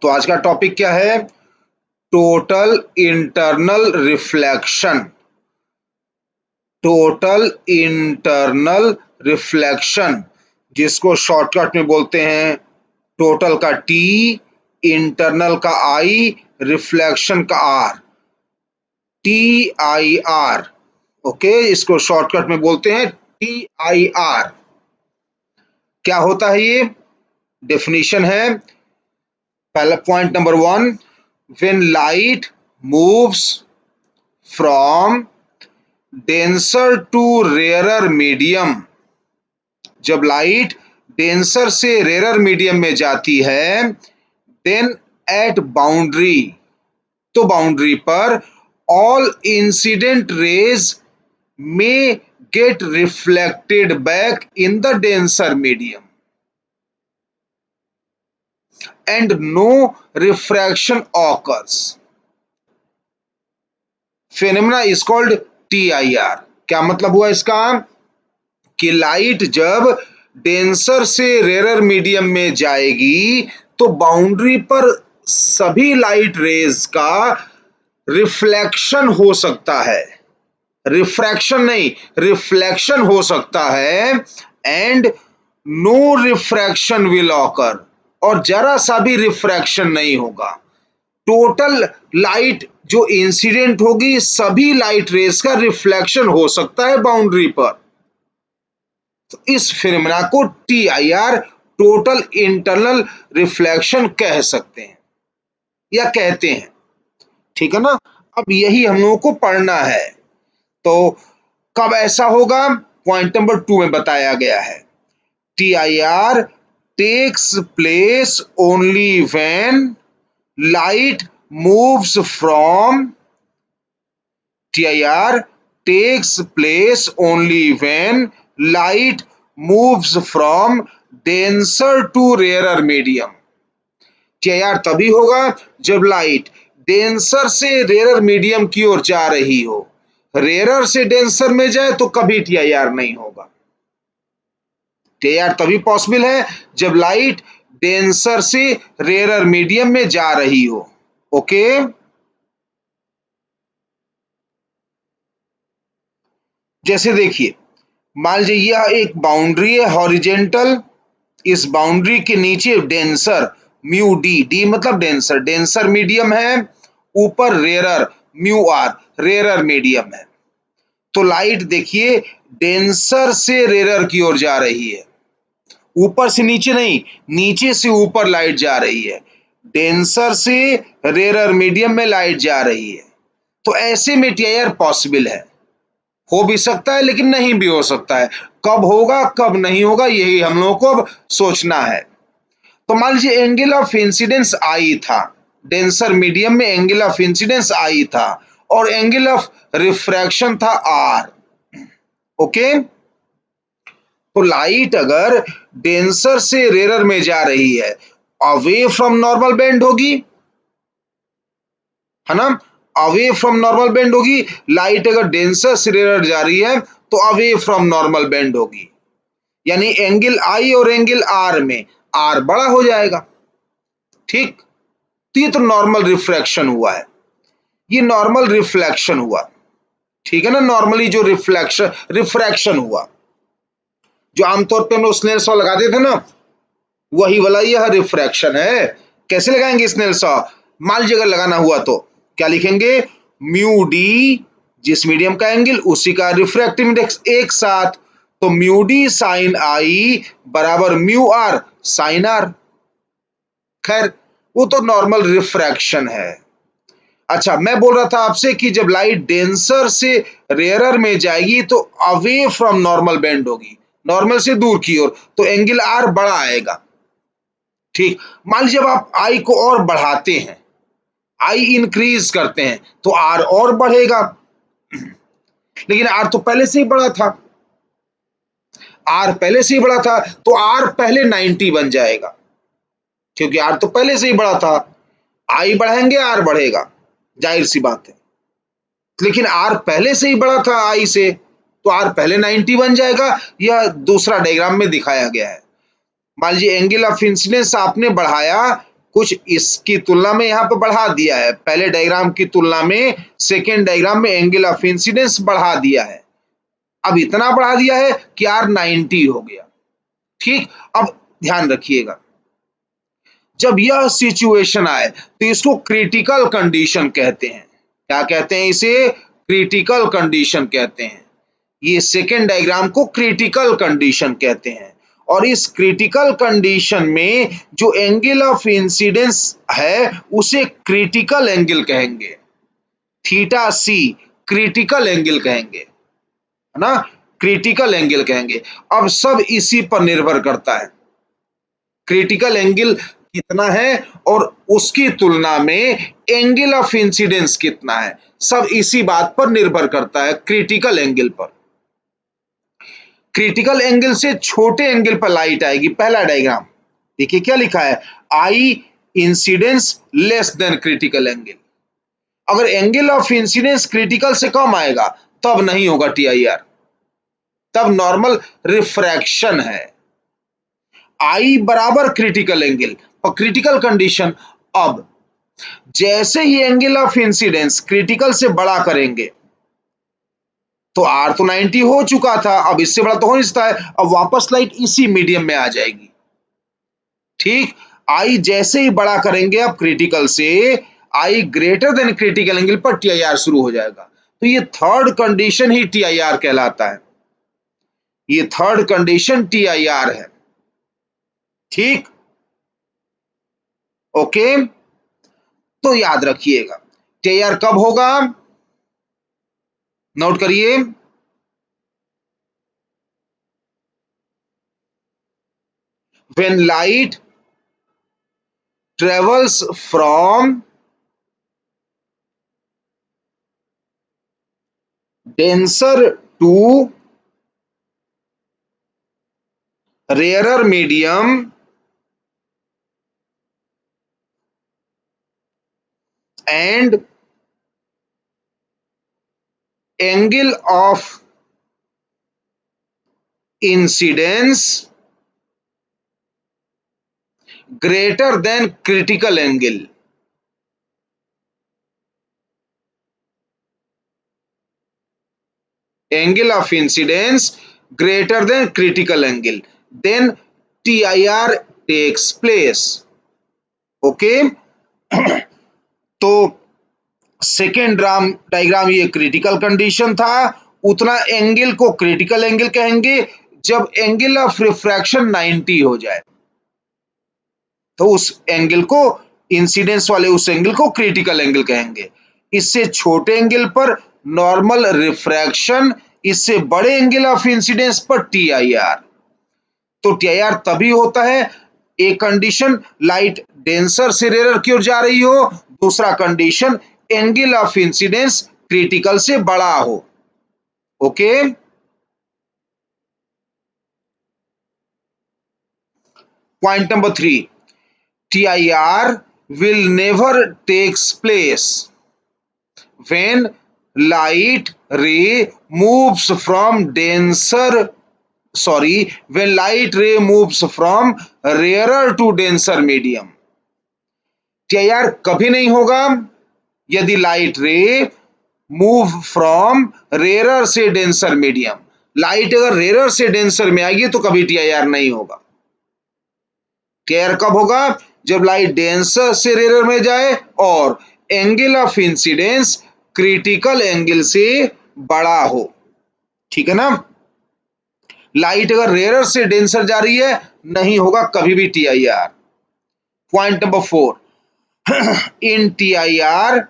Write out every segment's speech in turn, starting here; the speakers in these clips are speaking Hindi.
तो आज का टॉपिक क्या है? Total internal reflection. Total internal reflection, जिसको शॉर्टकट में बोलते हैं टोटल का टी, इंटरनल का आई, रिफ्लेक्शन का आर, TIR। ओके, इसको शॉर्टकट में बोलते हैं TIR। क्या होता है ये? डेफिनेशन है, पहला point number 1, when light moves from denser to rarer medium. जब लाइट डेंसर से रेयरर मीडियम में जाती है, देन एट बाउंड्री, तो बाउंड्री पर all incident rays may get reflected back in the denser medium and no refraction occurs. Phenomena is called TIR। क्या मतलब हुआ इसका? कि लाइट जब डेंसर से रेयरर मीडियम में जाएगी तो बाउंड्री पर सभी लाइट रेज का रिफ्लेक्शन हो सकता है, रिफ्रैक्शन नहीं, रिफ्लेक्शन हो सकता है, and no refraction will occur, और जरा सा भी रिफ्रैक्शन नहीं होगा। टोटल लाइट जो इंसिडेंट होगी, सभी लाइट रेज का रिफ्लेक्शन हो सकता है बाउंड्री पर। तो इस फिनोमेना को TIR, टोटल इंटरनल रिफ्लेक्शन कह सकते हैं या कहते हैं। ठीक है ना? अब यही हम लोगों को पढ़ना है। तो कब ऐसा होगा? पॉइंट नंबर 2 में बताया गया है, TIR takes place only when light moves from, TIR takes place only when light moves from denser to rarer medium. TIR तभी होगा जब लाइट डेंसर से रेयरर मीडियम की ओर जा रही हो। रेयरर से डेंसर में जाए तो कभी TIR नहीं होगा। TIR तभी पॉसिबल है जब लाइट डेंसर से रेयरर मीडियम में जा रही हो। ओके, जैसे देखिए, मान लीजिए यह एक बाउंड्री है हॉरिजेंटल, इस बाउंड्री के नीचे डेंसर म्यू डी, डी मतलब डेंसर, डेंसर मीडियम है, ऊपर rarer mu R, rarer medium है। तो लाइट देखिए डेंसर से रेयरर की ओर जा रही है, ऊपर से नीचे नहीं, नीचे से ऊपर लाइट जा रही है। डेंसर से रेयरर मीडियम में लाइट जा रही है। तो ऐसे में TIR पॉसिबल है, हो भी सकता है लेकिन नहीं भी हो सकता है। कब होगा कब नहीं होगा यही हम लोगों को अब सोचना है। तो मान लीजिए एंगल ऑफ इंसिडेंस आई था, डेंसर मीडियम में एंगल ऑफ इंसिडेंस आई था, और एंगल ऑफ रिफ्रैक्शन था R। ओके, तो लाइट अगर डेंसर से रेयरर में जा रही है, अवे फ्रॉम नॉर्मल बेंड होगी, है ना? अवे फ्रॉम नॉर्मल बेंड होगी। लाइट अगर डेंसर से रेयरर जा रही है तो अवे फ्रॉम नॉर्मल बेंड होगी, यानी एंगल I और एंगल R में R बड़ा हो जाएगा। ठीक, तो ये तो नॉर्मल रिफ्रैक्शन हुआ है, ये नॉर्मल रिफ्लेक्शन हुआ। ठीक है ना? नॉर्मली जो रिफ्रैक्शन हुआ, जो आमतौर पे हम लोग स्नेल लॉ लगाते थे ना, वही वाला यह रिफ्रैक्शन है। कैसे लगाएंगे स्नेल लॉ? मान लीजिए अगर लगाना हुआ तो क्या लिखेंगे? म्यू डी, जिस मीडियम का एंगल उसी का रिफ्रैक्टिव इंडेक्स एक साथ, तो म्यू डी साइन आई बराबर म्यू आर साइन आर। खैर, वो तो नॉर्मल रिफ्रैक्शन है। अच्छा, मैं बोल रहा था आपसे कि जब लाइट डेंसर से रेयरर में जाएगी तो अवे फ्रॉम नॉर्मल बेंड होगी, नॉर्मल से दूर की ओर, तो एंगल R बड़ा आएगा। ठीक, मान लीजिए जब आप I को और बढ़ाते हैं, I इंक्रीज करते हैं, तो R और बढ़ेगा, लेकिन R तो पहले से ही बड़ा था, R पहले से ही बड़ा था, तो R पहले 90 बन जाएगा, क्योंकि R तो पहले से ही बड़ा था। I बढ़ेंगे R बढ़ेगा, जाहिर सी बात है। लेकिन R पहले से ही बड़ा था I से, तो R पहले 90 बन जाएगा। यह दूसरा डायग्राम में दिखाया गया है। मान लीजिए एंगल ऑफ इंसिडेंस आपने बढ़ाया, कुछ इसकी तुलना में यहाँ पे बढ़ा दिया है, पहले डायग्राम की तुलना में सेकेंड डायग्राम में एंगल ऑफ इंसिडेंस बढ़ा दिया है। अब इतना बढ़ा दिया है कि R 90 हो गया। ठीक, अब ध्यान रखिएगा, जब यह सिचुएशन आए तो इसको क्रिटिकल कंडीशन कहते हैं। क्या कहते हैं इसे? क्रिटिकल कंडीशन कहते हैं। ये सेकेंड डायग्राम को क्रिटिकल कंडीशन कहते हैं। और इस क्रिटिकल कंडीशन में जो एंगल ऑफ इंसिडेंस है उसे क्रिटिकल एंगल कहेंगे, थीटा सी क्रिटिकल एंगल कहेंगे, है ना, क्रिटिकल एंगल कहेंगे। अब सब इसी पर निर्भर करता है, क्रिटिकल एंगल कितना है और उसकी तुलना में एंगल ऑफ इंसिडेंस कितना है, सब इसी बात पर निर्भर करता है, क्रिटिकल एंगल पर। क्रिटिकल एंगल से छोटे एंगल पर लाइट आएगी। पहला डायग्राम देखिए क्या लिखा है, I incidence less than critical angle. अगर एंगल ऑफ इंसिडेंस क्रिटिकल से कम आएगा तब नहीं होगा TIR, तब नॉर्मल रिफ्रैक्शन है। आई बराबर क्रिटिकल एंगल और क्रिटिकल कंडीशन। अब जैसे ही एंगल ऑफ इंसिडेंस क्रिटिकल से बड़ा करेंगे तो R तो 90 हो चुका था, अब इससे बड़ा तो हो नहीं सकता है, अब वापस लाइट इसी मीडियम में आ जाएगी। ठीक, आई जैसे ही बड़ा करेंगे अब क्रिटिकल से, आई ग्रेटर देन क्रिटिकल एंगल पर TIR शुरू हो जाएगा। तो ये थर्ड कंडीशन ही TIR कहलाता है, ये थर्ड कंडीशन TIR है। ठीक, ओके, तो याद रखिएगा TIR कब होगा, नोट करिए, when light travels from denser to rarer medium and angle of incidence greater than critical angle. Angle of incidence greater than critical angle, then TIR takes place. Okay. तो सेकेंड डायग्राम ये क्रिटिकल कंडीशन था, उतना एंगल को क्रिटिकल एंगल कहेंगे जब एंगल ऑफ रिफ्रैक्शन 90 हो जाए, तो उस एंगल को, इंसिडेंस वाले उस एंगल को क्रिटिकल एंगल कहेंगे। इससे छोटे एंगल पर नॉर्मल रिफ्रैक्शन, इससे बड़े एंगल ऑफ इंसिडेंस पर TIR। तो TIR तभी होता है, एक कंडीशन लाइट डेंसर से रेयर की ओर जा रही हो, दूसरा condition angle of incidence critical से बड़ा हो। Okay, point number 3, TIR will never takes place when light ray moves from when light ray moves from rarer to denser medium। TIR कभी नहीं होगा यदि light ray move from rare से डेंसर मीडियम, लाइट अगर रेयर से डेंसर में आएगी तो कभी TIR नहीं होगा। TIR कब होगा, जब लाइट डेंसर से रेयर में जाए और angle of incidence critical angle से बड़ा हो। ठीक है ना, लाइट अगर रेयर से डेंसर जा रही है नहीं होगा कभी भी TIR। Point number 4, in TIR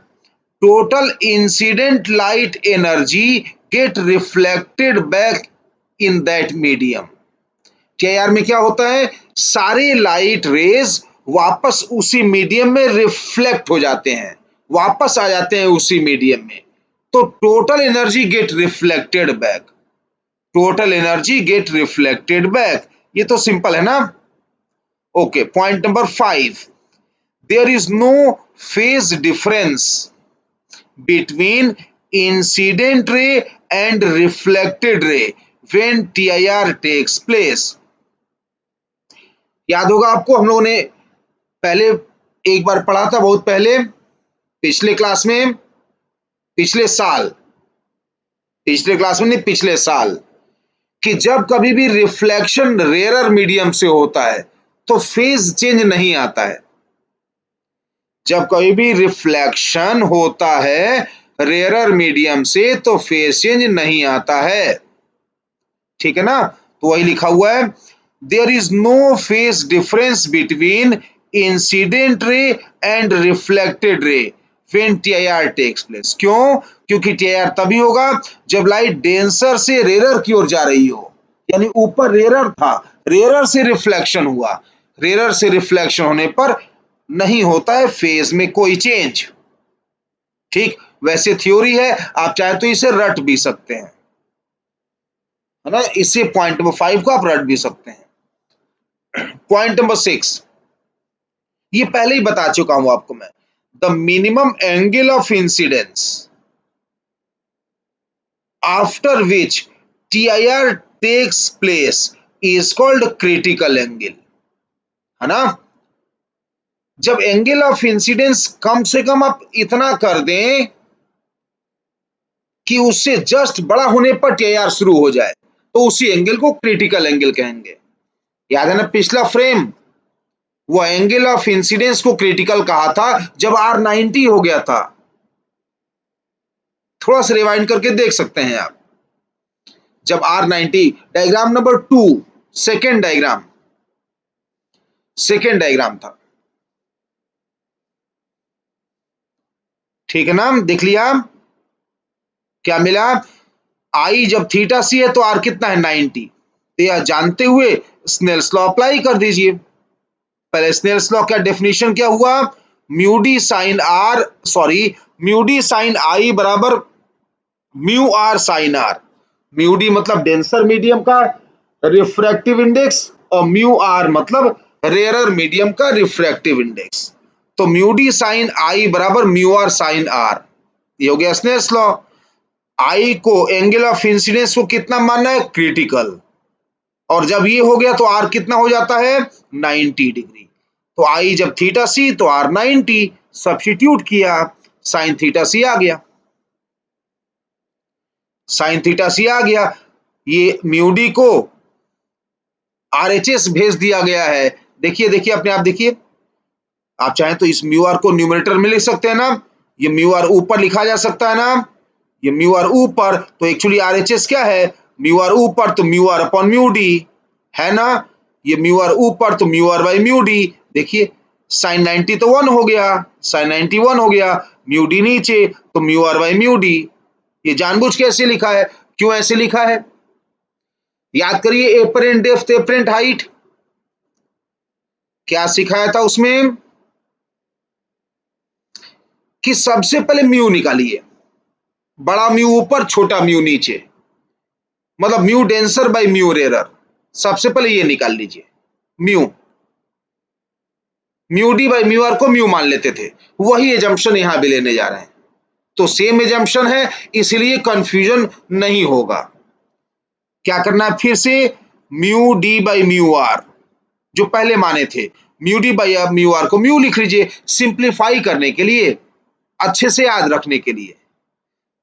total incident light energy get reflected back in that medium। TIR में क्या होता है, सारे लाइट रेज वापस उसी मीडियम में रिफ्लेक्ट हो जाते हैं, वापस आ जाते हैं उसी मीडियम में, तो total energy get reflected back, total energy get reflected back. ये तो सिंपल है ना। Okay, point number 5, there is no phase difference between incident ray and reflected ray when TIR takes place। याद होगा आपको, हम लोगों ने पहले एक बार पढ़ा था बहुत पहले, पिछले क्लास में, पिछले क्लास में नहीं, पिछले साल, कि जब कभी भी रिफ्लेक्शन रेयरर मीडियम से होता है तो फेज चेंज नहीं आता है। जब कभी भी रिफ्लेक्शन होता है रेयरर मीडियम से तो फेज चेंज नहीं आता है, ठीक है ना। तो वही लिखा हुआ है, there is no phase difference between incident ray and reflected ray when TIR takes place. क्यों? क्योंकि टीआईआर तभी होगा जब लाइट डेंसर से रेयरर की ओर जा रही हो, यानी ऊपर रेयरर था, रेयरर से रिफ्लेक्शन हुआ, रेयरर से रिफ्लेक्शन होने पर नहीं होता है फेज में कोई चेंज। ठीक, वैसे थ्योरी है, आप चाहे तो इसे रट भी सकते हैं, है ना। इसे पॉइंट नंबर 5 को आप रट भी सकते हैं। पॉइंट नंबर 6, ये पहले ही बता चुका हूं आपको मैं, the minimum angle of incidence after which TIR takes place is called critical angle, है ना। जब एंगल ऑफ इंसिडेंस कम से कम आप इतना कर दें कि उससे जस्ट बड़ा होने पर टीआईआर शुरू हो जाए, तो उसी एंगल को क्रिटिकल एंगल कहेंगे। याद है ना पिछला फ्रेम, वो एंगल ऑफ इंसिडेंस को क्रिटिकल कहा था जब आर 90 हो गया था। थोड़ा सा रिवाइंड करके देख सकते हैं आप, जब R 90, diagram number 2, second diagram था, ठीक है ना। देख लिया क्या मिला, आई जब थीटा सी है तो आर कितना है 90, तो यह जानते हुए स्नेल्स लॉ अप्लाई कर दीजिए। पहले स्नेल्स लॉ का डेफिनेशन क्या हुआ, mu D sine R, sorry, mu D sine I बराबर mu R sine R. Mu D मतलब डेंसर मीडियम का रिफ्रैक्टिव इंडेक्स, और म्यू आर मतलब रेयरर मीडियम का रिफ्रैक्टिव इंडेक्स। तो म्यू डी साइन आई बराबर म्यू आर साइन आर, ये हो गया स्नेल्स लॉ। आई को एंगल ऑफ इंसिडेंस को कितना मानना है, क्रिटिकल, और जब ये हो गया तो आर कितना हो जाता है 90 डिग्री। तो आई जब थीटा सी तो आर 90, सब्स्टिट्यूट किया, साइन थीटा सी आ गया, साइन थीटा सी आ गया। ये म्यू डी को आरएचएस भेज दिया गया है। देखिए देखिए अपने आप देखिए, आप चाहें तो इस म्यू आर को न्यूमरेटर में लिख सकते हैं ना, ये म्यू आर ऊपर लिखा जा सकता है ना, ये म्यू आर ऊपर, तो एक्चुअली आरएचएस क्या है, म्यू आर ऊपर तो mu R upon mu D, है ना। ये म्यू आर ऊपर तो mu R by mu D. देखिए साइन 90 तो 1 हो गया, साइन 91 हो गया, म्यू डी नीचे तो mu R by mu D. ये जानबूझ के ऐसे लिखा है, क्यों ऐसे लिखा है, याद करिए एपरेंट डेप्थ एपरेंट हाइट, क्या सिखाया था उसमें कि सबसे पहले म्यू निकालिए, बड़ा म्यू ऊपर छोटा म्यू नीचे, मतलब mu denser by mu rarer, सबसे पहले ये निकाल लीजिए। Mu mu D by mu R को म्यू मान लेते थे, वही एजम्पशन यहां भी लेने जा रहे हैं, तो सेम एजम्पशन है, इसलिए कंफ्यूजन नहीं होगा। क्या करना है फिर से, mu D by mu R जो पहले माने थे, mu D by mu R को म्यू लिख लीजिए, सिंप्लीफाई करने के लिए, अच्छे से याद रखने के लिए।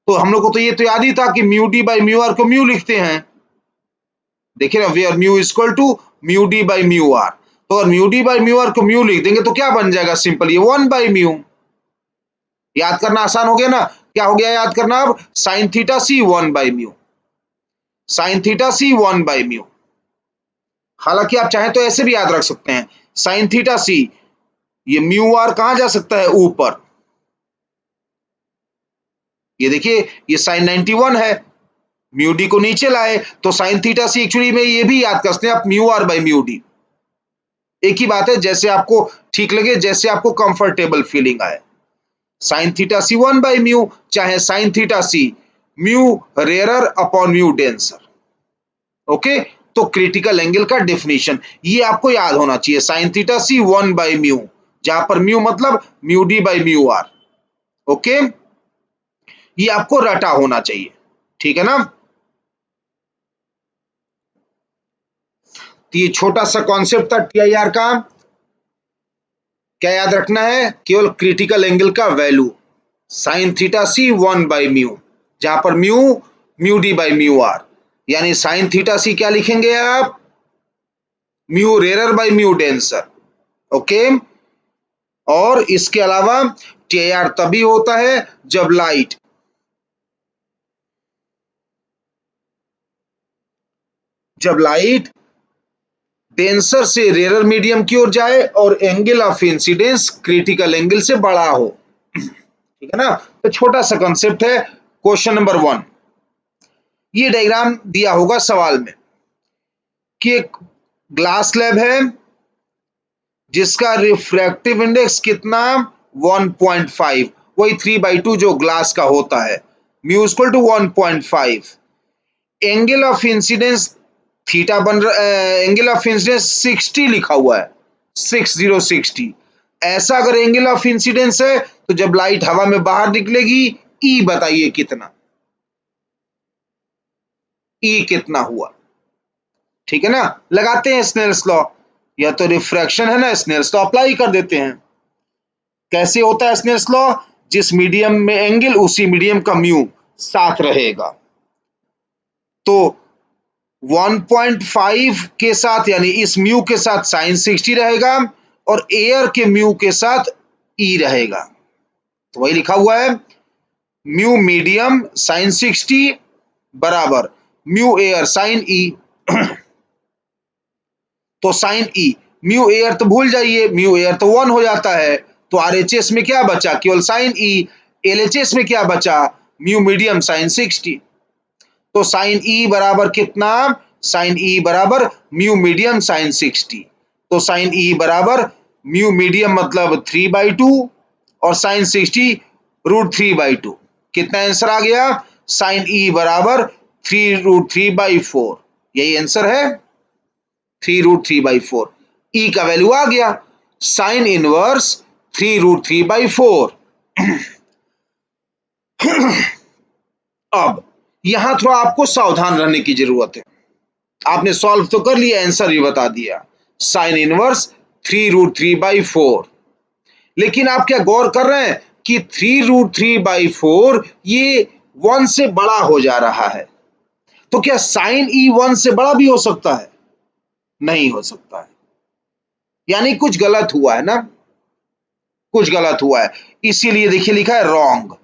तो हम लोग को तो ये तो याद ही था कि mu D by mu R को म्यू लिखते हैं, देखिए ना, where mu equal to mu D by mu R. तो अगर mu D by mu R को म्यू लिख देंगे तो क्या बन जाएगा, सिंपल ये 1 बाई म्यू। याद करना आसान हो गया ना, क्या हो गया याद करना, अब sine theta C 1 by mu, sine theta C 1 by mu. हालांकि आप चाहें तो ऐसे भी याद रख सकते हैं, साइन थीटा सी, ये म्यू आर कहां जा सकता है, ऊपर, ये देखिए ये साइन 91 है, म्यू डी को नीचे लाए तो साइन थीटा सी, एक्चुअली में ये भी याद कर सकते हैं आप, mu R by mu D, एक ही बात है, जैसे आपको ठीक लगे, जैसे आपको कंफर्टेबल फीलिंग आए। Sine theta C 1 by mu, चाहे sine theta C mu rarer upon mu denser, okay. तो क्रिटिकल एंगल का डेफिनेशन ये आपको याद होना चाहिए, sine theta C 1 by mu, जहां पर म्यू मतलब mu D by mu R, okay, ये आपको रटा होना चाहिए, ठीक है ना। तो ये छोटा सा कॉन्सेप्ट था टीआईआर का, क्या याद रखना है? केवल क्रिटिकल एंगल का value sine theta C 1 by mu, जहां पर mu mu D by mu R, यानी साइन थीटा सी क्या लिखेंगे आप? Mu rare by mu denser. Okay. और इसके अलावा टीआईआर तभी होता है जब लाइट डेंसर से रेयर मीडियम की ओर जाए और angle of incidence critical angle से बड़ा हो। ठीक है ना? तो छोटा सा कंसेप्ट है। क्वेश्चन नंबर 1, ये डायग्राम दिया होगा सवाल में कि एक ग्लास स्लैब है जिसका रिफ्रैक्टिव इंडेक्स कितना? 1.5, वही 3/2 जो ग्लास का होता है, mu equal to 1.5। Angle of incidence theta angle of incidence 60 लिखा हुआ है, 60। ऐसा अगर एंगल ऑफ इंसिडेंस है तो जब लाइट हवा में बाहर निकलेगी, ई बताइए कितना? ई कितना हुआ? ठीक है ना? लगाते हैं स्नेल्स लॉ, या तो रिफ्रैक्शन है ना, स्नेल्स लॉ अप्लाई कर देते हैं। कैसे होता है स्नेल्स लॉ? जिस मीडियम में एंगल, उसी मीडियम का म्यू साथ रहेगा। तो 1.5 के साथ, यानी इस म्यू के साथ साइन 60 रहेगा और एयर के म्यू के साथ ई रहेगा। तो वही लिखा हुआ है, म्यू मीडियम साइन 60 बराबर म्यू एयर साइन ई। तो साइन ई, म्यू एयर तो भूल जाइए, म्यू एयर तो 1 हो जाता है। तो आरएचएस में क्या बचा? केवल साइन ई। एलएचएस में क्या बचा? Mu medium sine 60। तो साइन ई बराबर कितना? साइन ई बराबर म्यू मीडियम साइन 60। तो साइन ई बराबर म्यू मीडियम मतलब 3/2 और साइन 60 √3/2। कितना आंसर आ गया? साइन ई बराबर 3√3/4। यही आंसर है, 3√3/4। ई का वैल्यू आ गया, साइन इनवर्स 3√3/4। अब यहां थोड़ा आपको सावधान रहने की जरूरत है। आपने सॉल्व तो कर लिया, आंसर भी बता दिया, साइन इनवर्स 3√3/4। लेकिन आप क्या गौर कर रहे हैं कि 3√3/4 ये 1 से बड़ा हो जा रहा है। तो क्या साइन ई 1 से बड़ा भी हो सकता है? नहीं हो सकता है, यानी कुछ गलत हुआ है ना, कुछ गलत हुआ है। इसीलिए देखिए लिखा है रॉन्ग,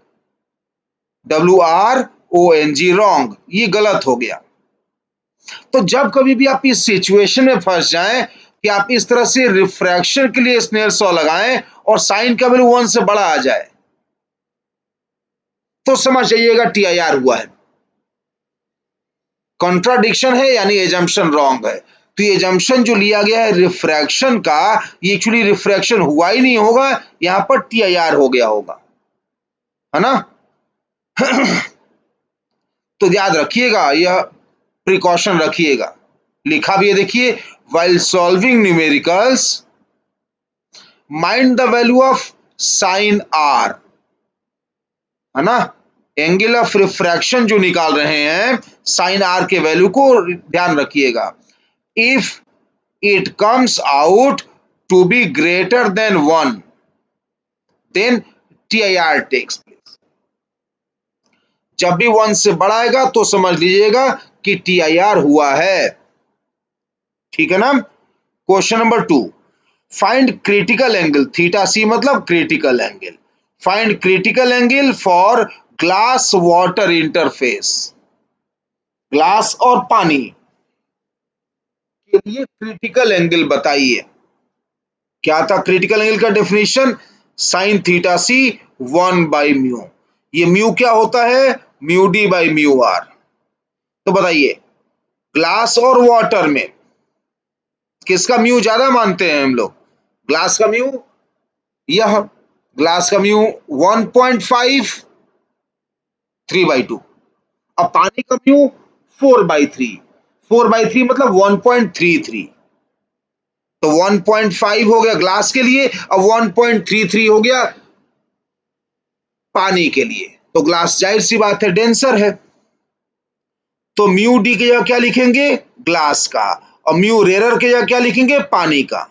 WRONG, रॉन्ग, ये गलत हो गया। तो जब कभी भी आप इस सिचुएशन में फंस जाएं कि आप इस तरह से रिफ्रैक्शन के लिए स्नेल्स लॉ लगाएं और साइन का वैल्यू 1 से बड़ा आ जाए, तो समझ जाइएगा टीआईआर हुआ है, कॉन्ट्राडिक्शन है, यानी एजम्पशन रॉन्ग है। तो ये एजम्पशन जो लिया गया है रिफ्रैक्शन का, ये एक्चुअली रिफ्रैक्शन हुआ ही नहीं होगा, यहां पर टीआईआर हो गया होगा, है ना? तो याद रखिएगा, यह प्रिकॉशन रखिएगा। लिखा भी है देखिए, while solving numericals mind the value of sin r, है ना? एंगल ऑफ रिफ्रैक्शन जो निकाल रहे हैं, साइन आर के वैल्यू को ध्यान रखिएगा। If it comes out to be greater than 1 then TIR takes place. जब भी 1 से बड़ा आएगा तो समझ लीजिएगा कि टीआईआर हुआ है। ठीक है ना? Question number 2, find critical angle, theta C मतलब critical angle. Find critical angle for glass water interface, glass और पानी के लिए क्रिटिकल एंगल बताइए। क्या था क्रिटिकल एंगल का डेफिनेशन? Sine theta C 1/μ। ये म्यू क्या होता है? Mu D by mu R. तो बताइए, ग्लास और वाटर में किसका म्यू ज्यादा मानते हैं हम लोग? ग्लास का म्यू, यह ग्लास का म्यू 1.5, 3/2। अब पानी का म्यू 4/3, 4/3 मतलब 1.33। तो 1.5 हो गया ग्लास के लिए, अब 1.33 हो गया पानी के लिए। तो ग्लास जाहिर सी बात है डेंसर है, तो म्यू डी की जगह क्या लिखेंगे? ग्लास का। और म्यू रेयर की जगह क्या लिखेंगे? पानी का।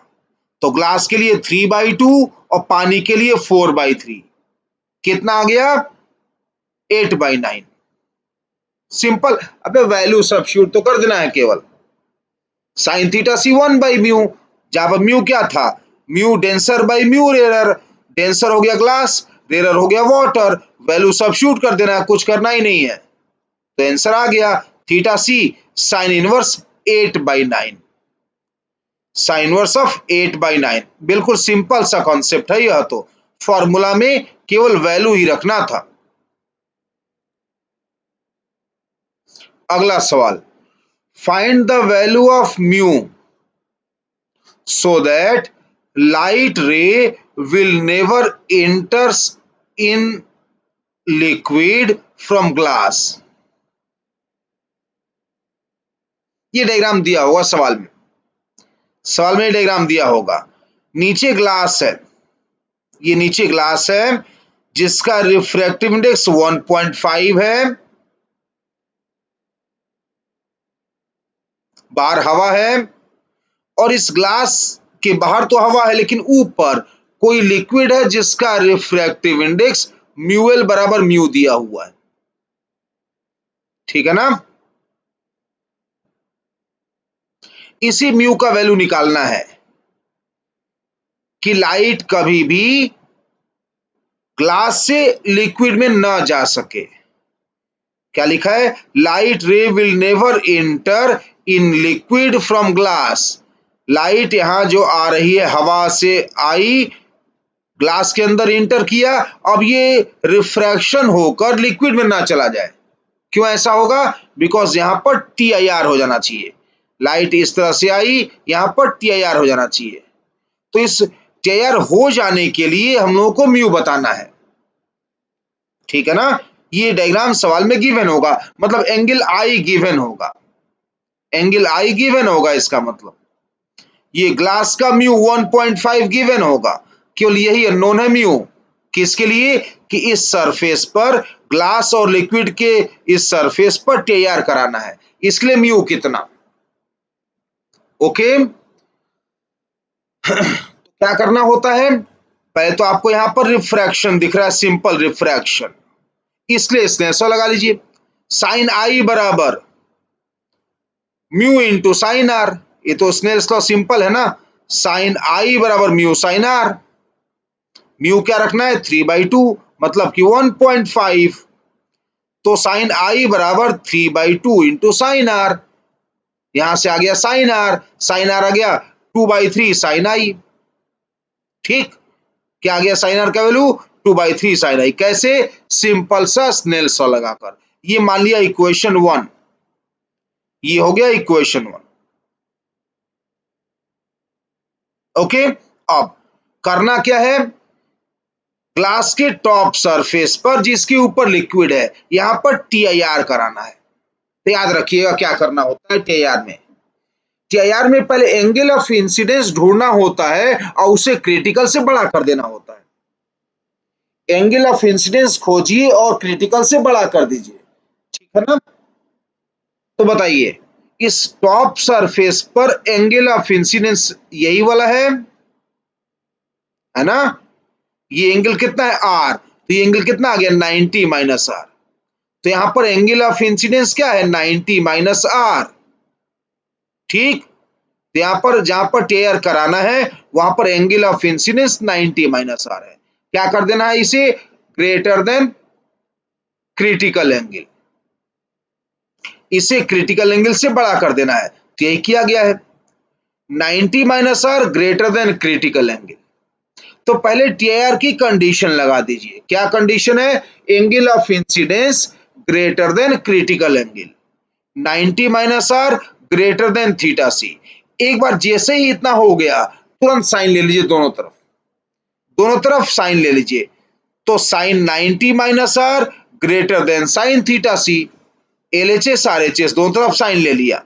तो ग्लास के लिए 3/2 और पानी के लिए 4/3, कितना आ गया 8/9। सिंपल। अबे वैल्यू सब्स्टिट्यूट तो कर देना है केवल। साइन थीटा सी 1/म्यू, जहां पर म्यू क्या था, mu denser by mu rare, denser हो गया ग्लास, रेयर हो गया वाटर, वैल्यू सब्स्टिट्यूट कर देना है, कुछ करना ही नहीं है। तो आंसर आ गया theta C sine inverse 8/9, sine inverse of 8/9। बिल्कुल सिंपल सा कॉन्सेप्ट है यह, तो फॉर्मूला में केवल वैल्यू ही रखना था। अगला सवाल, find the value of mu so that light ray will never enters in liquid from glass। ये डायग्राम दिया होगा सवाल में, सवाल में डायग्राम दिया होगा। नीचे ग्लास है, ये नीचे ग्लास है जिसका रिफ्रैक्टिव इंडेक्स 1.5 है, बाहर हवा है, और इस ग्लास के बाहर तो हवा है लेकिन ऊपर कोई लिक्विड है जिसका रिफ्रैक्टिव इंडेक्स म्यू एल बराबर म्यू दिया हुआ है। ठीक है ना। इसी म्यू का वैल्यू निकालना है कि लाइट कभी भी ग्लास से लिक्विड में ना जा सके। क्या लिखा है, लाइट रे will never enter in liquid from glass. Light यहां जो आ रही है हवा से आई, ग्लास के अंदर एंटर किया, अब ये रिफ्रैक्शन होकर लिक्विड में ना चला जाए। क्यों ऐसा होगा, बिकॉज यहां पर टी आई आर हो जाना चाहिए। लाइट इस तरह से आई, यहां पर टी आई आर हो जाना चाहिए। तो इस टी आई आर हो जाने के लिए हम लोगों को म्यू बताना है। ठीक है ना। ये डायग्राम सवाल में गिवन होगा, मतलब एंगल आई गिवन होगा, एंगल आई गिवन होगा। इसका मतलब ये ग्लास का म्यू 1.5 गिवन होगा, केवल यही अननोन है म्यू। किसके लिए, कि इस सरफेस पर ग्लास और लिक्विड के इस सरफेस पर टीआईआर कराना है, इसके लिए म्यू कितना। ओके। क्या करना होता है, पहले तो आपको यहां पर रिफ्रैक्शन दिख रहा है, सिंपल रिफ्रैक्शन, इसलिए स्नेसो लगा लीजिए। साइन आई बराबर म्यू इंटू साइन आर, ये तो स्नेल्स लॉ सिंपल है ना। साइन आई बराबर म्यू साइन आर, म्यू क्या रखना है 3/2, मतलब कि 1.5, तो साइन आई बराबर 3/2 इंटू साइन आर, यहां से आ गया साइन आर, साइन आर आ गया 2/3 साइन आई। ठीक, क्या आ गया साइन आर का वैल्यू 2/3 साइन आई। कैसे, सिंपल सा स्नेल्स लॉ लगाकर। ये मान लिया इक्वेशन 1, ये हो गया इक्वेशन 1। ओके। अब करना क्या है, ग्लास के टॉप सरफेस पर जिसके ऊपर लिक्विड है यहां पर टीआईआर कराना है। तो याद रखिएगा क्या करना होता है टीआईआर में। टीआईआर में पहले एंगल ऑफ इंसिडेंस ढूंढना होता है और उसे क्रिटिकल से बड़ा कर देना होता है। एंगल ऑफ इंसिडेंस खोजिए और क्रिटिकल से बड़ा कर दीजिए। ठीक है ना। तो बताइए, इस टॉप सरफेस पर एंगल ऑफ इंसिडेंस यही वाला है ना। ये एंगल कितना है आर, तो ये एंगल कितना आ गया 90 माइनस आर। तो यहां पर एंगल ऑफ इंसिडेंस क्या है 90 माइनस आर। ठीक, तो यहां पर जहां पर टीआईआर कराना है वहां पर angle of incidence 90 minus R है। क्या कर देना है इसे, ग्रेटर देन क्रिटिकल एंगल, इसे क्रिटिकल एंगल से बड़ा कर देना है। तो यही किया गया है, 90 minus R greater than critical angle. तो पहले टीआईआर की कंडीशन लगा दीजिए। क्या कंडीशन है, angle of incidence greater than critical angle, 90 minus R greater than theta C. एक बार जैसे ही इतना हो गया तुरंत साइन ले लीजिए, दोनों तरफ, दोनों तरफ साइन ले लीजिए। तो sine 90 minus R greater than sine theta C, LHS RHS दोनों तरफ साइन ले लिया।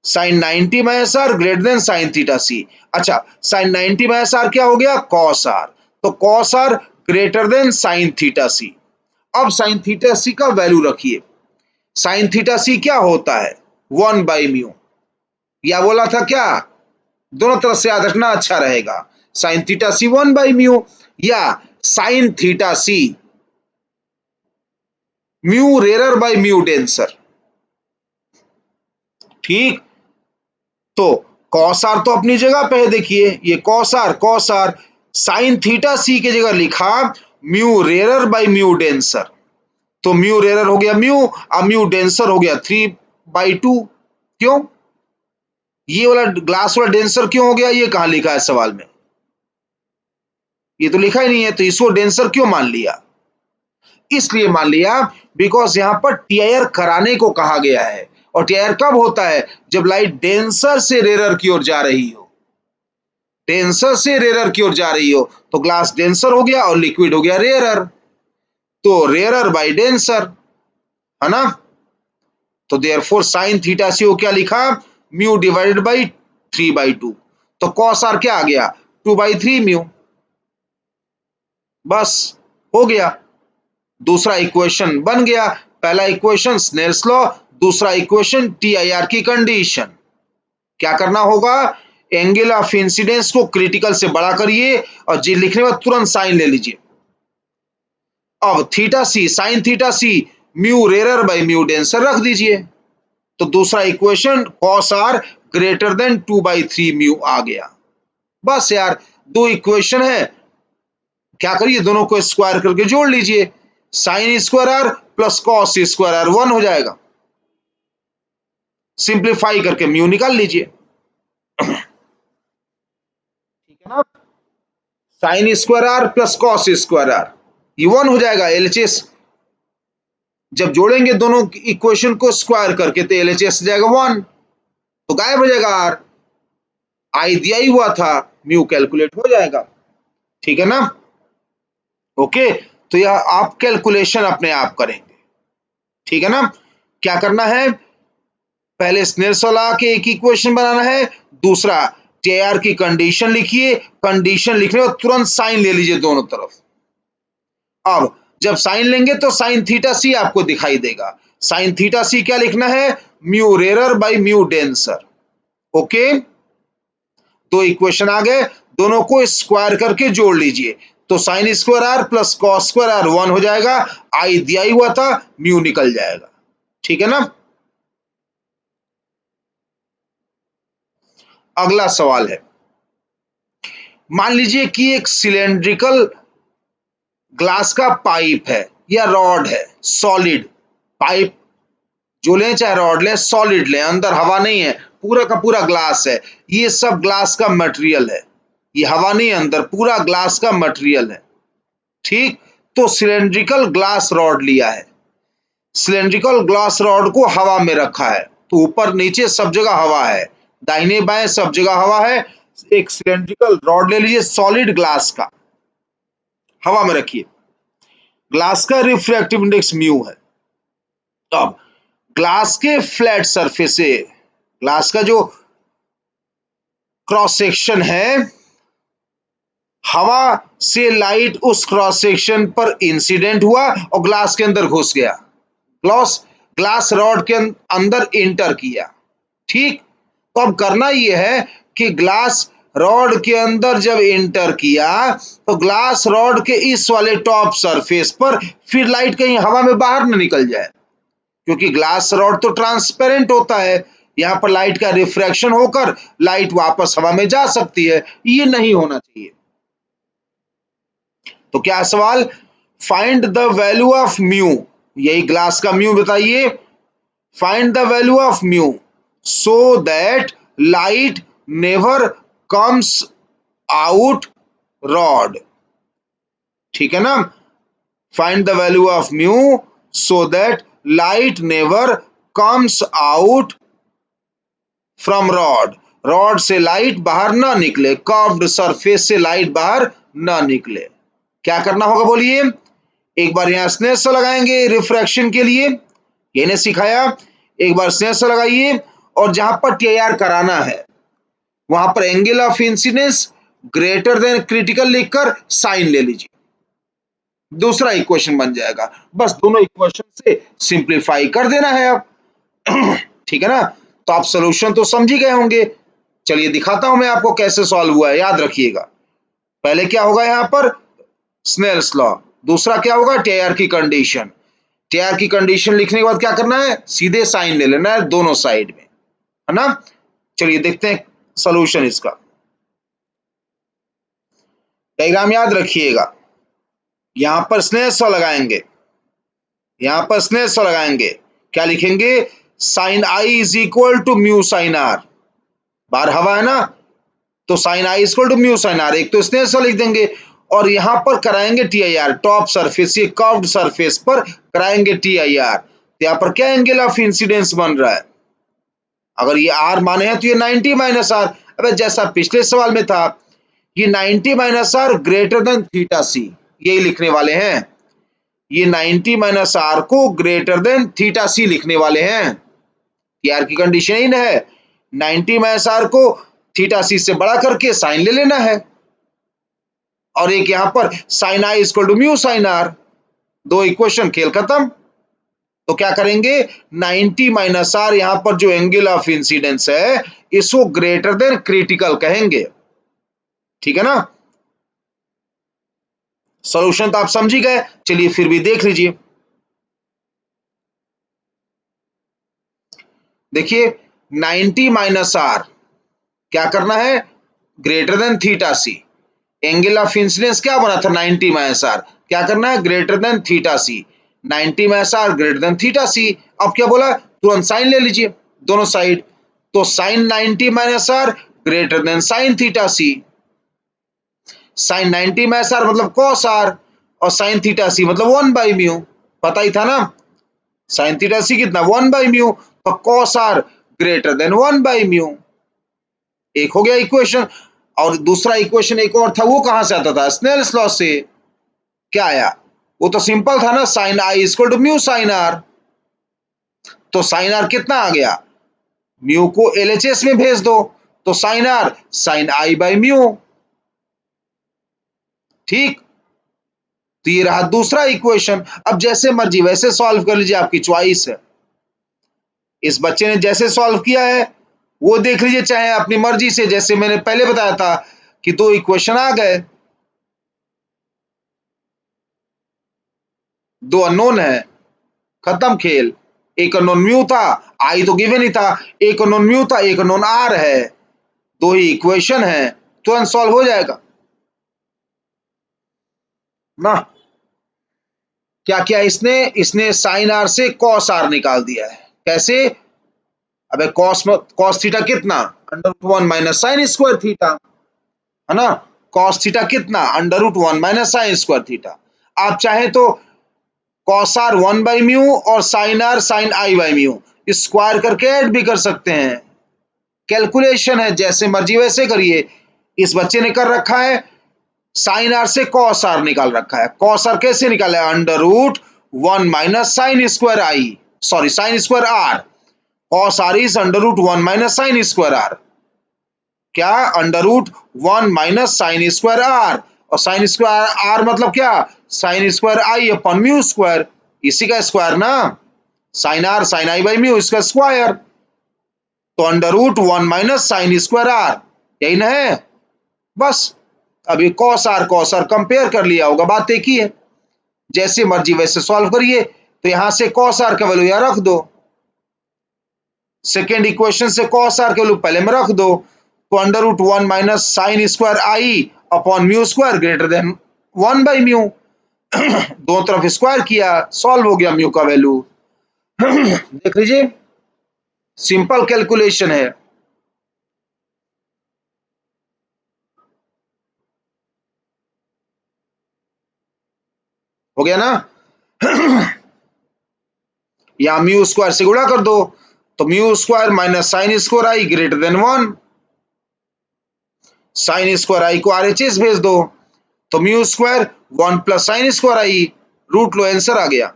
Sine 90 minus R greater than sine theta C. अच्छा, साइन 90 माइनस आर क्या हो गया, कॉस आर, तो cos R greater than sine theta C. अब साइन थीटा सी का वैल्यू रखिए। साइन थीटा सी क्या होता है 1/म्यू, या बोला था क्या दोनों तरफ से याद रखना अच्छा रहेगा। साइन थीटा सी 1/μ या sine theta C mu rarer by mu denser. ठीक, तो कॉस आर तो अपनी जगह पे है, देखिए ये कॉस आर साइन थीटा सी की जगह लिखा mu rarer by mu denser, तो म्यू रेरर हो गया म्यू और म्यू डेंसर हो गया 3/2। क्यों ये वाला ग्लास वाला डेंसर क्यों हो गया, ये कहां लिखा है सवाल में, ये तो लिखा ही नहीं है, तो इसको डेंसर क्यों मान लिया, इसलिए मान लिया बिकॉज यहां पर टीआईआर कराने को कहा गया है। और टीआईआर कब होता है, जब लाइट डेंसर से रेरर की ओर जा रही हो, डेंसर से रेरर की ओर जा रही हो, तो ग्लास डेंसर हो गया और लिक्विड हो गया रेरर, तो रेरर बाय डेंसर, है ना। तो देयरफॉर साइन थीटा सी को क्या लिखा, म्यू डिवाइडेड बाई 3/2, तो कॉस आर क्या आ गया 2/3 म्यू, बस हो गया, दूसरा इक्वेशन बन गया। पहला इक्वेशन स्नेल्स लॉ, दूसरा इक्वेशन टीआईआर की कंडीशन। क्या करना होगा, एंगल ऑफ इंसिडेंस को क्रिटिकल से बड़ा करिए और जी लिखने के बाद तुरंत साइन ले लीजिए। अब theta C sine theta C mu rarer by mu denser रख दीजिए, तो दूसरा equation cos R greater than 2/3 mu आ गया। बस यार, दो इक्वेशन है, क्या करिए दोनों को स्क्वायर करके जोड़ लीजिए, sine square R plus cos square R 1 हो जाएगा, सिंप्लीफाई करके म्यू निकाल लीजिए। ठीक है ना, sine square R plus cos square R ये 1 हो जाएगा, एलएचएस जब जोड़ेंगे दोनों इक्वेशन को स्क्वायर करके तो एलएचएस जाएगा 1, तो गायब हो जाएगा आर, आई दिया ही हुआ था, म्यू कैलकुलेट हो जाएगा। ठीक है ना, ओके, तो यह आप कैलकुलेशन अपने आप करेंगे। ठीक है ना, क्या करना है, पहले स्नेल्स लॉ के एक इक्वेशन बनाना है, दूसरा टीआईआर की कंडीशन लिखिए, कंडीशन लिखने और तुरंत साइन ले लीजिए दोनों तरफ। अब जब साइन लेंगे तो साइन थीटा सी आपको दिखाई देगा, साइन थीटा सी क्या लिखना है, mu rarer by mu denser. Okay, तो इक्वेशन आ गए, दोनों को स्क्वायर करके जोड़ लीजिए, तो sine square R plus cos square R 1 हो जाएगा, आई दिया ही हुआ था, म्यू निकल जाएगा। ठीक है ना, अगला सवाल है, मान लीजिए कि एक सिलेंड्रिकल ग्लास का पाइप है या रॉड है, सॉलिड पाइप जो लें चाहे रॉड लें, सॉलिड लें, अंदर हवा नहीं है, पूरा का पूरा ग्लास है, ये सब ग्लास का मटेरियल है, ये हवा नहीं है अंदर, पूरा ग्लास का मटेरियल है। ठीक, तो सिलेंड्रिकल ग्लास रॉड लिया है, सिलेंड्रिकल ग्लास रॉड को हवा में रखा है, तो ऊपर नीचे सब जगह हवा है, दाहिने बाएं सब जगह हवा है। एक सिलेंड्रिकल रॉड ले लीजिए सॉलिड ग्लास का, हवा में रखिए, ग्लास का रिफ्रैक्टिव इंडेक्स म्यू है। अब ग्लास के फ्लैट सरफेस से, ग्लास का जो क्रॉस सेक्शन है, हवा से लाइट उस क्रॉस सेक्शन पर इंसिडेंट हुआ और ग्लास के अंदर घुस गया, ग्लास ग्लास रॉड के अंदर इंटर किया। ठीक, तो अब करना यह है कि ग्लास रॉड के अंदर जब इंटर किया तो ग्लास रॉड के इस वाले टॉप सरफेस पर फिर लाइट कहीं हवा में बाहर न निकल जाए, क्योंकि ग्लास रॉड तो ट्रांसपेरेंट होता है, यहां पर लाइट का रिफ्रैक्शन होकर लाइट वापस हवा में जा सकती है, ये नहीं होना चाहिए। तो क्या सवाल, find the value of mu, यही ग्लास का म्यू बताइए, find the value of mu so that light never comes out rod. ठीक है ना, find the value of mu so that light never comes out from rod, rod से लाइट बाहर ना निकले, कर्व्ड सरफेस से लाइट बाहर ना निकले। क्या करना होगा बोलिए, एक बार यहां स्नेल्स लगाएंगे रिफ्रैक्शन के लिए, ये सिखाया, एक बार स्नेल्स लगाइए और जहां पर टीआईआर कराना है वहां पर angle of incidence greater than critical लिखकर साइन ले लीजिए, दूसरा इक्वेशन बन जाएगा, बस दोनों इक्वेशन से सिंप्लीफाई कर देना है अब। ठीक है ना, तो आप सॉल्यूशन तो समझ ही गए होंगे, चलिए दिखाता हूं मैं आपको कैसे सॉल्व हुआ है, याद रखिएगा। पहले क्या होगा यहाँ पर, स्नेल्स लॉ। दूसरा क्या होगा, टीआईआर की कंडीशन। टीआईआर की कंडीशन लिखने के बाद क्या करना है, सीधे साइन ले लेना है दोनों साइड में, है ना। चलिए देखते हैं सोल्यूशन इसका। डायग्राम याद रखिएगा, यहां पर स्नेल्स लॉ लगाएंगे, यहां पर स्नेल्स लॉ लगाएंगे। क्या लिखेंगे, sine I is equal to mu sine R. बाहर हवा है ना, तो sine I equal to mu sine R, एक तो स्नेल्स लॉ लिख देंगे और यहां पर कराएंगे टीआईआर, टॉप सरफेस, ये कर्व्ड सरफेस पर कराएंगे टीआईआर। तो यहां पर क्या एंगल ऑफ इंसिडेंस बन रहा है, अगर ये आर माने हैं तो ये 90 माइनस आर। अब जैसा पिछले सवाल में था, ये 90 minus R greater than theta C, यही लिखने वाले हैं। ये 90 माइनस आर को ग्रेटर देन थीटा सी लिखने वाले हैं। टीआर की कंडीशन ही ना है, 90 माइनस आर को थीटा सी से बड़ा करके साइन ले लेना है, और एक यहां पर sine I equal to mu sine R, दो इक्वेशन, खेल खत्म। तो क्या करेंगे, 90 माइनस आर, यहां पर जो एंगल ऑफ इंसिडेंस है इसको ग्रेटर देन क्रिटिकल कहेंगे, ठीक है ना। सॉल्यूशन तो आप समझ ही गए, चलिए फिर भी देख लीजिए। देखिए 90 माइनस आर क्या करना है, greater than theta C. Angle of incidence क्या बना था, 90 माइनस आर, क्या करना है, greater than theta C. 90 minus R greater than theta C. अब क्या बोला, तुरंत साइन ले लीजिए दोनों साइड, तो sine 90 minus R greater than sine theta C. Sine 90 minus R मतलब कॉस आर, और साइन थीटा सी मतलब 1 बाई म्यू, पता ही था ना। साइन थीटा सी कितना, 1 बाई म्यू, तो cos R greater than 1 by mu. एक हो गया इक्वेशन। और दूसरा इक्वेशन एक और था, वो कहां से आता था, स्नेल्स लॉ से। क्या आया, वो तो सिंपल था ना, sine I equal to mu sine R. तो साइन आर कितना आ गया, म्यू को एलएचएस में भेज दो, तो sine R sine I by mu, ठीक। तो ये रहा दूसरा इक्वेशन। अब जैसे मर्जी वैसे सॉल्व कर लीजिए, आपकी चॉइस है। इस बच्चे ने जैसे सॉल्व किया है वो देख लीजिए, चाहे अपनी मर्जी से, जैसे मैंने पहले बताया था कि दो इक्वेशन आ गए, दो अननोन है, खत्म खेल। एक अननोन म्यू था, आई तो गिवन ही था, एक अननोन म्यू था, एक अननोन आर है, दो ही इक्वेशन है, तुरंत सॉल्व हो जाएगा ना। क्या किया इसने, इसने साइन आर से कॉस आर निकाल दिया है। कैसे, अबे कॉस कॉस थीटा कितना, under root 1 minus sine square theta, है ना। कॉस थीटा कितना, under root 1 minus sine square theta. आप चाहे तो कॉस आर 1 बाई म्यू और sine R sine I by mu square करके ऐड भी कर सकते हैं, कैलकुलेशन है, जैसे मर्जी वैसे करिए। इस बच्चे ने कर रखा है, साइन आर से कॉस आर निकाल रखा है। कॉस आर कैसे निकाले, under root 1 minus sine square I, sorry sine square R. Cos R is under root 1 minus sine square R, क्या, under root 1 minus sine square R, और साइन स्क्वायर आर मतलब क्या, sine square I upon mu square, इसी का स्क्वायर ना, sine R sine I by mu, इसका स्क्वायर। तो under root 1 minus sine square R, यही ना है, बस। अभी कॉस आर कंपेयर कर लिया होगा, बात एक ही है। जैसे मर्जी वैसे सॉल्व करिए। तो यहां से कॉस आर का वैल्यू यहां रख दो, सेकेंड इक्वेशन से कॉस आर के वैल्यू पहले में रख दो, तो under root 1 minus sine square I upon mu square greater than 1 by mu. दोनों तरफ स्क्वायर किया, सॉल्व हो गया म्यू का वैल्यू। देख लीजिए, सिंपल कैलकुलेशन है। हो गया ना। या म्यू स्क्वायर से गुणा कर दो, तो mu square minus sine square I greater than 1, sine square I को आरएचएस भेज दो, तो mu square 1 plus sine square I, root लो, आंसर आ गया,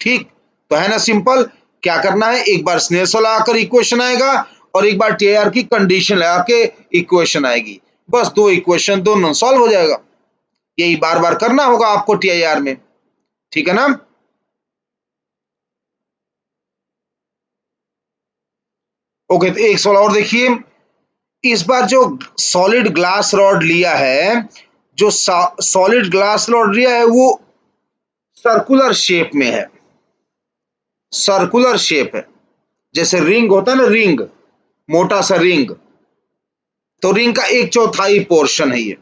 ठीक। तो है ना सिंपल। क्या करना है, एक बार स्नेल्स लॉ लगाकर इक्वेशन आएगा और एक बार टीआईआर की कंडीशन लगा के इक्वेशन आएगी, बस दो इक्वेशन दोनों सॉल्व हो जाएगा। यही बार बार करना होगा आपको टीआईआर में, ठीक है ना। ओके, तो एक सवाल और देखिए, इस बार जो सॉलिड ग्लास रॉड लिया है, जो सॉलिड ग्लास रॉड लिया है वो सर्कुलर शेप में है, सर्कुलर शेप है। जैसे रिंग होता है ना, रिंग, मोटा सा रिंग, तो रिंग का 1/4 पोर्शन है ये।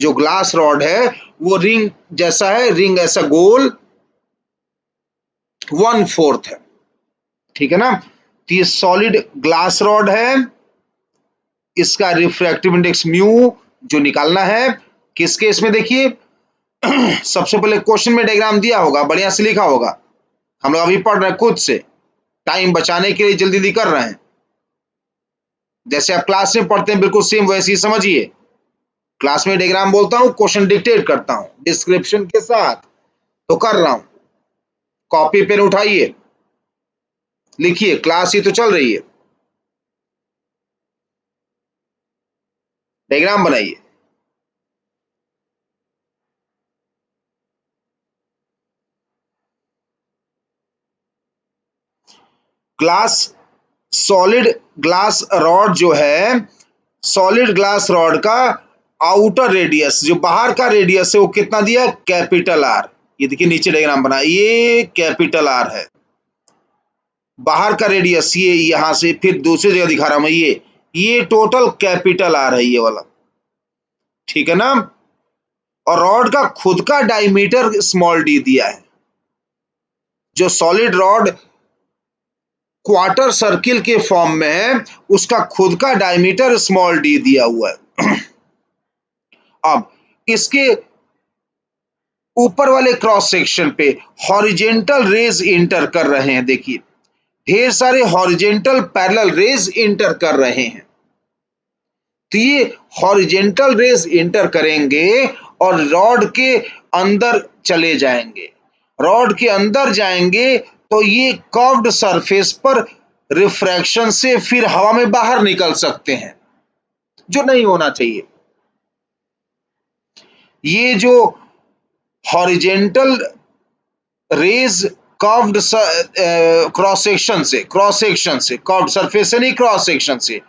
जो ग्लास रॉड है वो रिंग जैसा है, रिंग ऐसा गोल 1/4 है, ठीक है ना। तो ये सॉलिड ग्लास रॉड है, इसका रिफ्रैक्टिव इंडेक्स म्यू जो निकालना है, किस केस में देखिए सबसे पहले क्वेश्चन में डायग्राम दिया होगा, बढ़िया से लिखा होगा, हम लोग अभी पढ़ रहे हैं खुद से, टाइम बचाने के लिए जल्दी जल्दी कर रहे हैं। जैसे आप क्लास में पढ़ते हैं बिल्कुल सेम वैसे ही समझिए। क्लास में डायग्राम बोलता हूँ, क्वेश्चन डिक्टेट करता हूँ डिस्क्रिप्शन के साथ, तो कर रहा हूं। कॉपी पेन उठाइए, लिखिए, क्लास ही तो चल रही है, डायग्राम बनाइए। ग्लास, सॉलिड ग्लास रॉड जो है, सॉलिड ग्लास रॉड का आउटर रेडियस, जो बाहर का रेडियस है वो कितना दिया, कैपिटल आर। ये देखिए नीचे डायग्राम बना, ये कैपिटल आर है बाहर का रेडियस, ये यहां से, फिर दूसरी जगह दिखा रहा हूं मैं, ये टोटल कैपिटल आर है ये वाला, ठीक है ना। और रॉड का खुद का डायमीटर स्मॉल डी दिया है। जो सॉलिड रॉड क्वार्टर सर्किल के फॉर्म में है, उसका खुद का डायमीटर स्मॉल डी दिया हुआ है। अब इसके ऊपर वाले क्रॉस सेक्शन पे हॉरिजेंटल रेज इंटर कर रहे हैं, देखिए ढेर सारे हॉरिजेंटल पैरेलल रेज इंटर कर रहे हैं। तो ये हॉरिजेंटल रेज इंटर करेंगे और रॉड के अंदर चले जाएंगे, रॉड के अंदर जाएंगे तो ये कर्व्ड सरफेस पर रिफ्रैक्शन से फिर हवा में बाहर निकल सकते हैं, जो नहीं होना चाहिए। ये जो horizontal rays curved cross section से, कर्व्ड सरफेस से नहीं, क्रॉस सेक्शन से,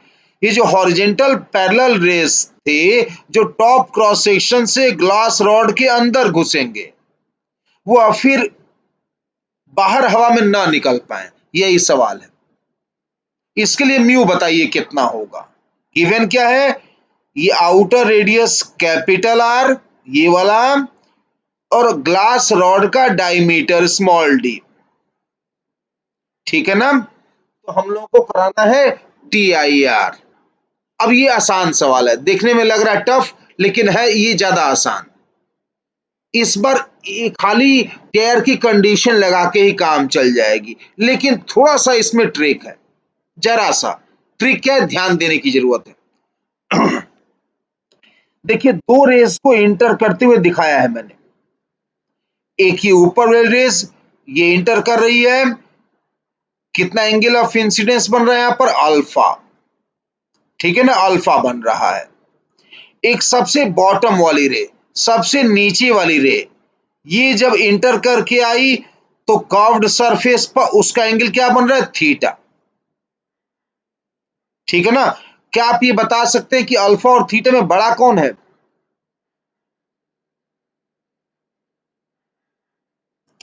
ये जो हॉरिजेंटल पैरेलल रेज थे जो टॉप क्रॉस सेक्शन से ग्लास रॉड के अंदर घुसेंगे, वो फिर बाहर हवा में ना निकल पाए, यही सवाल है। इसके लिए म्यू बताइए कितना होगा। गिवन क्या है, ये आउटर रेडियस कैपिटल आर ये वाला, और ग्लास रॉड का डायमीटर स्मॉल डी, ठीक है ना। तो हम लोगों को कराना है TIR। अब ये आसान सवाल है, देखने में लग रहा है टफ, लेकिन है ये ज्यादा आसान। इस बार खाली टेयर की कंडीशन लगा के ही काम चल जाएगी, लेकिन थोड़ा सा इसमें ट्रिक है, जरा सा ट्रिक क्या है, ध्यान देने की जरूरत है। देखिए दो रेस को इंटर करते हुए दिखाया है मैंने, एक ही ऊपर वाली रेस ये इंटर कर रही है, कितना एंगल ऑफ इंसिडेंस बन रहा है यहां पर, अल्फा, ठीक है ना, अल्फा बन रहा है। एक सबसे बॉटम वाली रे, सबसे नीचे वाली रे, ये जब इंटर करके आई तो कर्व्ड सरफेस पर उसका एंगल क्या बन रहा है, थीटा, ठीक है ना। क्या आप ये बता सकते हैं कि अल्फा और थीटा में बड़ा कौन है,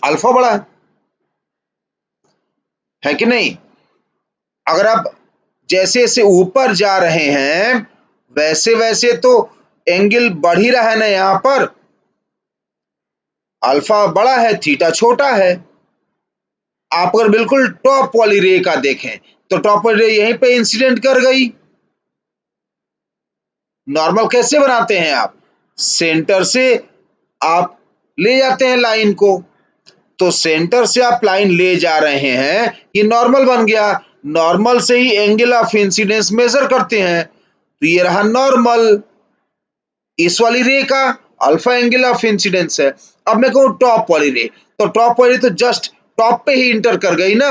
अल्फा बड़ा है कि नहीं। अगर आप जैसे जैसे ऊपर जा रहे हैं वैसे वैसे तो एंगल बढ़ ही रहा है ना, यहां पर अल्फा बड़ा है थीटा छोटा है। आप अगर बिल्कुल टॉप वाली रे का देखें तो टॉप वाली रे यहीं पे इंसिडेंट कर गई। नॉर्मल कैसे बनाते हैं आप, सेंटर से आप ले जाते हैं लाइन को, तो सेंटर से आप लाइन ले जा रहे हैं, ये नॉर्मल बन गया, नॉर्मल से ही एंगल ऑफ इंसिडेंस मेजर करते हैं, तो ये रहा नॉर्मल। इस वाली रे का अल्फा एंगल ऑफ इंसिडेंस है। अब मैं कहूं टॉप वाली रे, तो टॉप वाली तो जस्ट टॉप पे ही इंटर कर गई ना,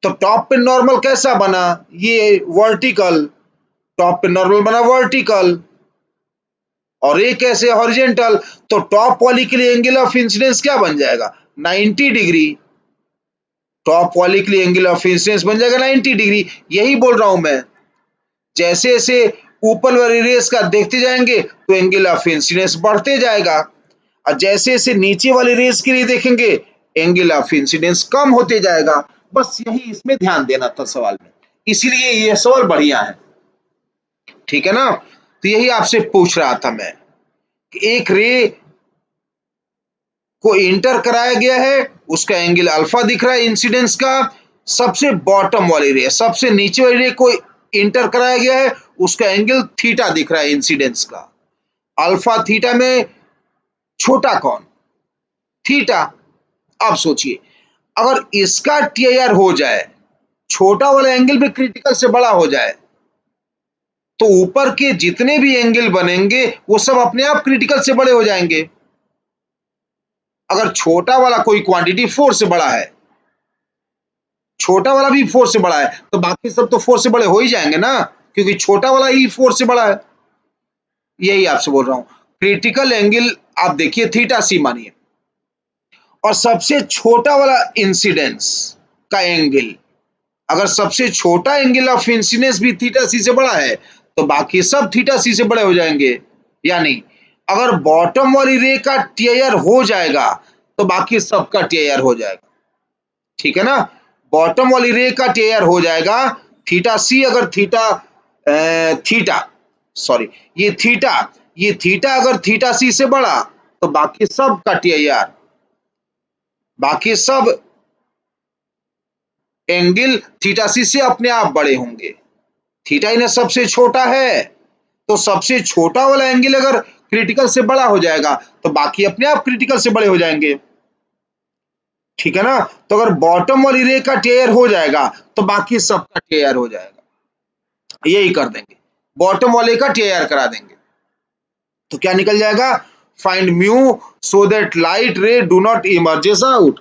तो टॉप पे नॉर्मल कैसा बना, ये वर्टिकल, टॉप पे नॉर्मल बना वर्टिकल, और ये कैसे हॉरिजेंटल, तो टॉप वाली के लिए एंगल ऑफ इंसिडेंस क्या बन जाएगा, 90 डिग्री, टॉप वाली के लिए एंगल ऑफ इंसिडेंस बन जाएगा 90 डिग्री, यही बोल रहा हूं मैं। जैसे जैसे ऊपर वाली रेस का देखते जाएंगे तो एंगल ऑफ इंसिडेंस बढ़ते जाएगा, और जैसे जैसे नीचे वाली रेस के लिए देखेंगे एंगल ऑफ इंसिडेंस कम होते जाएगा। बस यही इसमें ध्यान देना था सवाल में, इसीलिए ये सवाल बढ़िया है। ठीक है ना, तो यही आपसे पूछ रहा था मैं कि एक रे को इंटर कराया गया है, उसका एंगल अल्फा दिख रहा है इंसिडेंस का, सबसे बॉटम वाली रे, सबसे नीचे वाली रे को इंटर कराया गया है, उसका एंगल थीटा दिख रहा है इंसिडेंस का। अल्फा थीटा में छोटा कौन? थीटा। अब सोचिए, अगर इसका टीआईआर हो जाए, छोटा वाला एंगल भी क्रिटिकल से बड़ा हो जाए, तो ऊपर के जितने भी एंगल बनेंगे वो सब अपने आप क्रिटिकल से बड़े हो जाएंगे। अगर छोटा वाला कोई क्वांटिटी 4 से बड़ा है, छोटा वाला भी 4 से बड़ा है, तो बाकी सब तो 4 से बड़े हो ही जाएंगे ना, क्योंकि छोटा वाला ही 4 से बड़ा है। यही आपसे बोल रहा हूं, क्रिटिकल एंगल आप देखिए थीटा सी मानिए, और सबसे छोटा वाला इंसिडेंस का एंगल, अगर सबसे छोटा एंगल ऑफ इंसिडेंस भी थीटा सी से बड़ा है, तो बाकी सब थीटा सी से बड़े हो जाएंगे। यानी अगर बॉटम वाली रे का टीआईआर हो जाएगा, तो बाकी सबका टीआईआर हो जाएगा। ठीक है ना, बॉटम वाली रे का टीआईआर हो जाएगा थीटा सी, अगर ये थीटा अगर थीटा सी से बड़ा, तो बाकी सब का टीआईआर, बाकी सब एंगल थीटा सी से अपने आप बड़े होंगे। थीटा ही ना सबसे छोटा है, तो सबसे छोटा वाला एंगल अगर क्रिटिकल से बड़ा हो जाएगा, तो बाकी अपने आप क्रिटिकल से बड़े हो जाएंगे। ठीक है ना, तो अगर बॉटम वाली रे का टीआईआर हो जाएगा, तो बाकी सबका टीआईआर हो जाएगा। यही कर देंगे, बॉटम वाले का टीआईआर करा देंगे, तो क्या निकल जाएगा? Find mu so that light रे डू नॉट इमर्जेस आउट।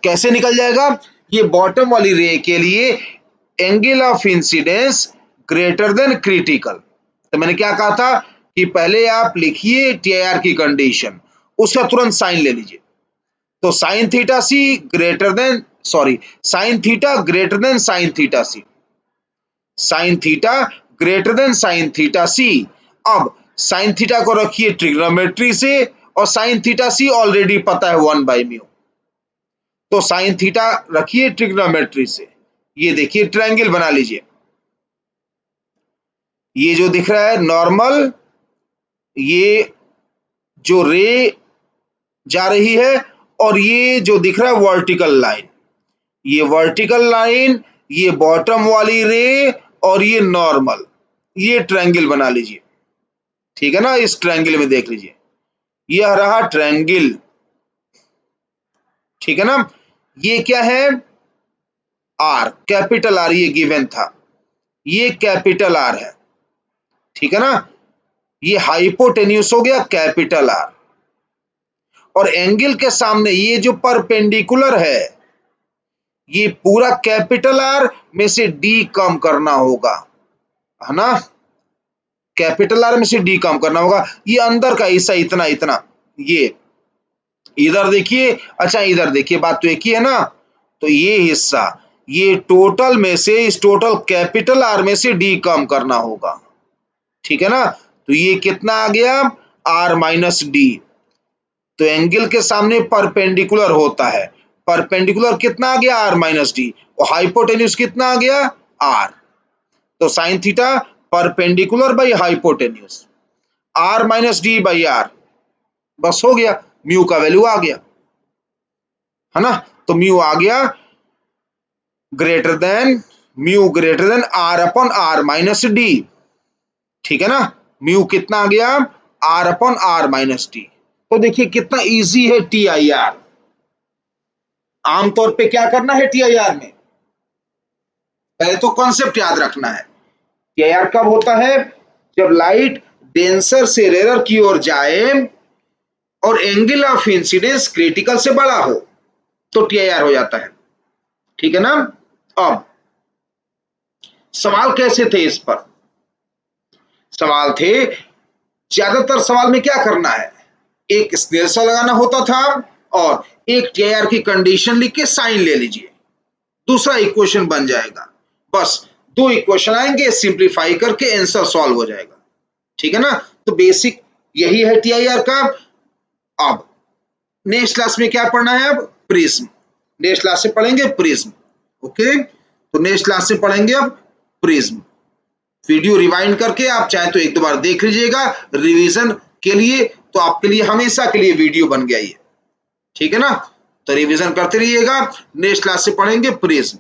कैसे निकल जाएगा? ये बॉटम वाली रे के लिए angle of incidence greater than critical. तो मैंने क्या कहा था कि पहले आप लिखिए टीआईआर की कंडीशन, उसका तुरंत साइन ले लीजिए। तो sine theta C greater than sine theta greater than sine theta C, sine theta greater than sine theta C. अब साइन थीटा को रखिए ट्रिग्नोमेट्री से, और साइन थीटा सी ऑलरेडी पता है 1/μ, तो साइन थीटा रखिए ट्रिग्नोमेट्री से। ये देखिए ट्रायंगल बना लीजिए, ये जो दिख रहा है नॉर्मल, ये जो रे जा रही है, और ये जो दिख रहा है वर्टिकल लाइन, ये वर्टिकल लाइन, ये बॉटम वाली रे, और ये नॉर्मल, ये ट्रायंगल बना लीजिए। ठीक है ना, इस ट्रायंगल में देख लीजिए, यह रहा ट्रायंगल। ठीक है ना, ये क्या है? आर, कैपिटल आर, ये गिवन था, ये कैपिटल आर है। ठीक है ना, ये हाइपोटेन्यूस हो गया कैपिटल आर, और एंगल के सामने ये जो परपेंडिकुलर है, ये पूरा कैपिटल आर में से डी कम करना होगा, है ना, कैपिटल आर में से डी कम करना होगा। ये अंदर का हिस्सा इतना इतना, ये इधर देखिए, अच्छा इधर देखिए, बात तो एक ही है ना, तो ये हिस्सा, ये टोटल में से, इस टोटल कैपिटल आर में से डी कम करना होगा। ठीक है ना, तो ये कितना आ गया? R minus D. तो एंगल के सामने परपेंडिकुलर होता है, परपेंडिकुलर कितना आ गया? आर माइनस डी, और हाइपोटेन्यूस कितना आ गया? आर। तो sine theta perpendicular by hypotenuse, R minus D by R, बस हो गया, म्यू का वैल्यू आ गया, है ना, तो म्यू आ गया greater than R upon R minus D. ठीक है ना, म्यू कितना आ गया? R upon R minus D. तो देखिए कितना इजी है टीआईआर। आमतौर पे क्या करना है टीआईआर में? पहले तो कॉन्सेप्ट याद रखना है। टीआईआर कब होता है? जब लाइट डेंसर से रेयर की ओर जाए और एंगल ऑफ इंसिडेंस क्रिटिकल से बड़ा हो, तो टीआईआर हो जाता है। ठीक है ना, अब सवाल कैसे थे इस पर? सवाल थे, ज्यादातर सवाल में क्या करना है, एक स्नेरसा लगाना होता था, और एक टीआईआर की कंडीशन लिख के साइन ले लीजिए, दूसरा इक्वेशन बन जाएगा। बस 2 इक्वेशन आएंगे, सिंप्लीफाई करके आंसर सॉल्व हो जाएगा। ठीक है ना। तो बेसिक यही है टीआईआर का। अब नेक्स्ट क्लास में क्या पढ़ना है? अब प्रिज्म। नेक्स्ट क्लास से पढ़ेंगे प्रिज्म। ओके, तो नेक्स्ट क्लास से पढ़ेंगे अब प्रिज्म। वीडियो रिवाइंड करके आप चाहे तो एक दो बार देख लीजिएगा रिवीजन के लिए, तो आपके लिए हमेशा के लिए वीडियो बन गया ये। ठीक है ना। तो रिवीजन करते रहिएगा। नेक्स्ट क्लास से पढ़ेंगे प्रिज्म।